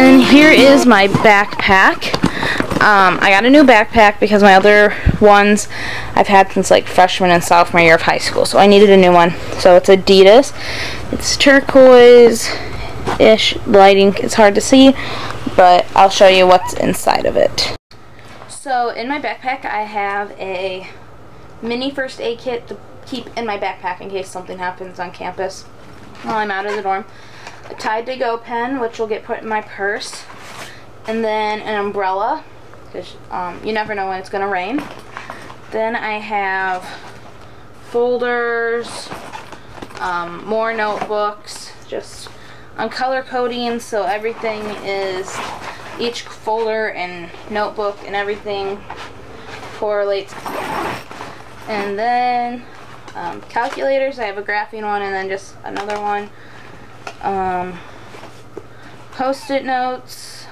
And here is my backpack. I got a new backpack because my other ones I've had since like freshman and sophomore year of high school, so I needed a new one. So it's Adidas. It's turquoise-ish lighting. It's hard to see, but I'll show you what's inside of it. So in my backpack I have a mini first aid kit to keep in my backpack in case something happens on campus while I'm out of the dorm. A Tide to Go pen, which will get put in my purse, and then an umbrella, because you never know when it's going to rain. Then I have folders, more notebooks, just on color coding, so everything is, each folder and notebook and everything correlates. And then calculators, I have a graphing one and then just another one. Post-it notes,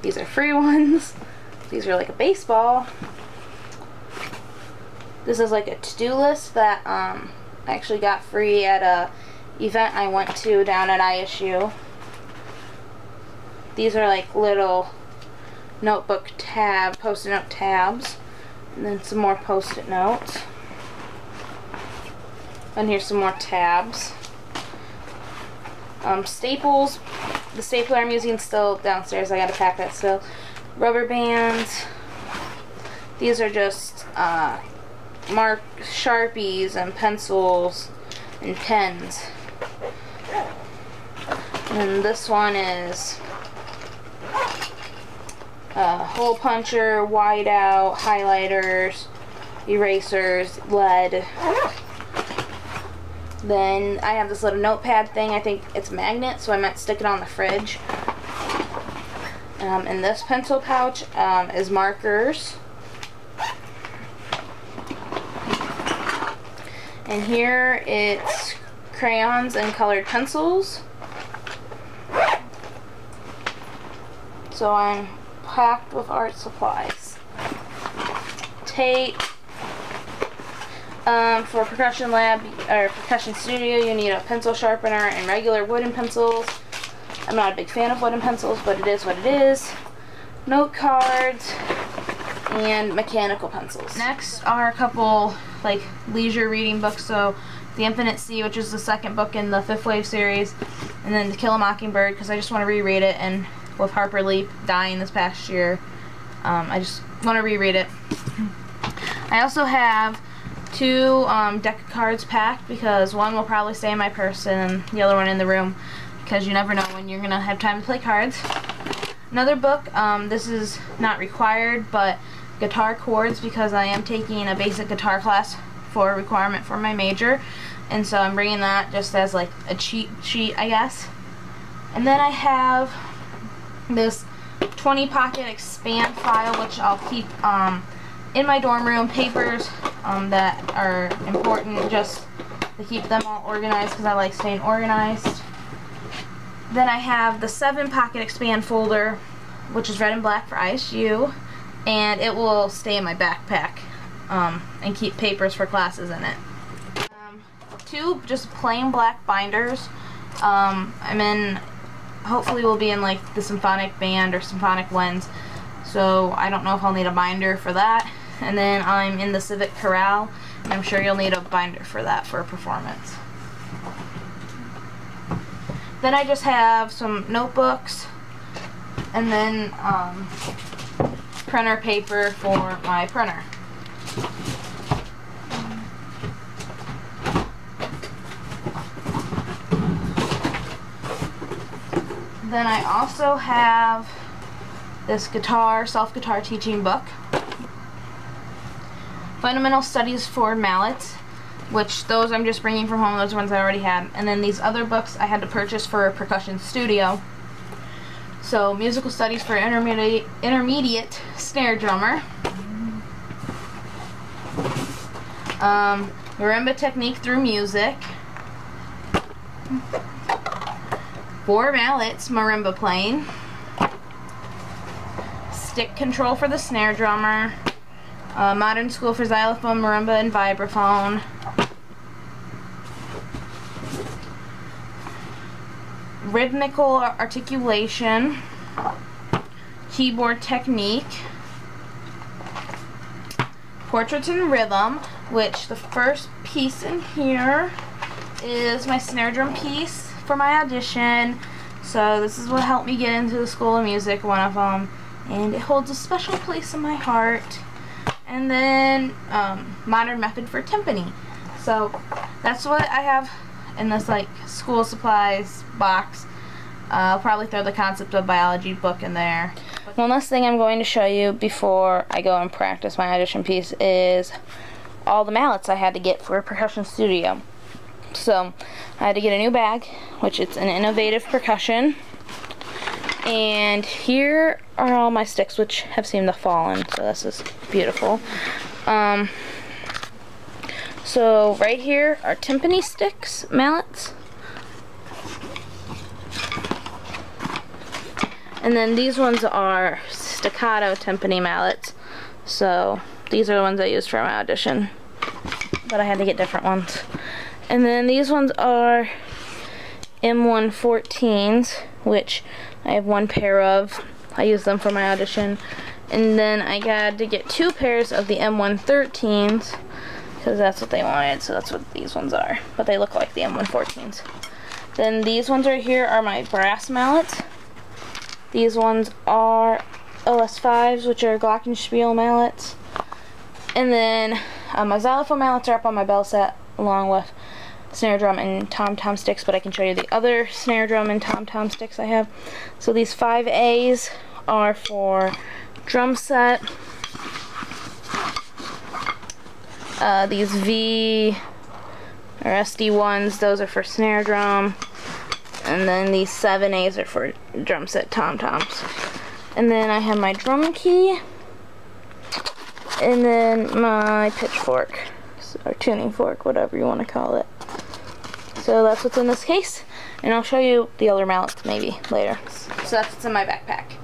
these are free ones. These are like a baseball. This is like a to-do list that I actually got free at a event I went to down at ISU. These are like little notebook post-it note tabs, and then some more post-it notes. And here's some more tabs. Staples, the stapler I'm using still downstairs, I gotta pack that still. Rubber bands, these are just Sharpies and pencils and pens. And this one is hole puncher, whiteout, highlighters, erasers, lead. Then I have this little notepad thing. I think it's a magnet, so I might stick it on the fridge. And this pencil pouch is markers. And here it's crayons and colored pencils. So I'm packed with art supplies. Tape. For percussion lab or percussion studio, you need a pencil sharpener and regular wooden pencils. I'm not a big fan of wooden pencils, but it is what it is. Note cards and mechanical pencils. Next are a couple like leisure reading books. So The Infinite Sea, which is the second book in the Fifth Wave series, and then To Kill a Mockingbird, because I just want to reread it. And with Harper Lee dying this past year, I just want to reread it. I also have two deck of cards packed, because one will probably stay in my purse and the other one in the room, because you never know when you're gonna have time to play cards. Another book, this is not required, but guitar chords, because I am taking a basic guitar class for a requirement for my major, and so I'm bringing that just as like a cheat sheet, I guess. And then I have this 20 pocket expand file, which I'll keep in my dorm room, papers that are important, just to keep them all organized, because I like staying organized. Then I have the 7 pocket expand folder, which is red and black for ISU, and it will stay in my backpack and keep papers for classes in it. 2 just plain black binders. Hopefully we'll be in like the symphonic band or symphonic winds, so I don't know if I'll need a binder for that. And then I'm in the Civic Chorale, and I'm sure you'll need a binder for that for a performance. Then I just have some notebooks, and then printer paper for my printer. Then I also have this self-guitar teaching book. Fundamental Studies for Mallets, which those I'm just bringing from home, those ones I already had. And then these other books I had to purchase for a percussion studio. So, Musical Studies for Intermediate Snare Drummer. Marimba Technique Through Music. 4 mallets, marimba playing. Stick control for the snare drummer. Modern School for Xylophone, Marimba, and Vibraphone. rhythmical articulation, keyboard technique, portraits in rhythm, which the first piece in here is my snare drum piece for my audition. So this is what helped me get into the School of Music, one of them, and it holds a special place in my heart. And then Modern Method for timpani. So that's what I have in this like school supplies box. I'll probably throw the concept of biology book in there. One last thing I'm going to show you before I go and practice my audition piece is all the mallets I had to get for Percussion Studio. So I had to get a new bag, which it's an Innovative Percussion, and here are all my sticks, which have seemed to fall in, so this is beautiful. So right here are timpani sticks, mallets, and then these ones are staccato timpani mallets. So these are the ones I used for my audition, but I had to get different ones. And then these ones are M114s, which I have one pair of. I use them for my audition. And then I got to get 2 pairs of the M113s, because that's what they wanted, so that's what these ones are. But they look like the M114s. Then these ones right here are my brass mallets. These ones are OS5s, which are Glockenspiel mallets. And then my xylophone mallets are up on my bell set, along with snare drum and tom-tom sticks, but I can show you the other snare drum and tom-tom sticks I have. So these 5As are for drum set. These V or SD ones, those are for snare drum. And then these 7As are for drum set tom-toms. And then I have my drum key, and then my pitchfork, or tuning fork, whatever you want to call it. So that's what's in this case, and I'll show you the other mallets maybe later. So that's what's in my backpack.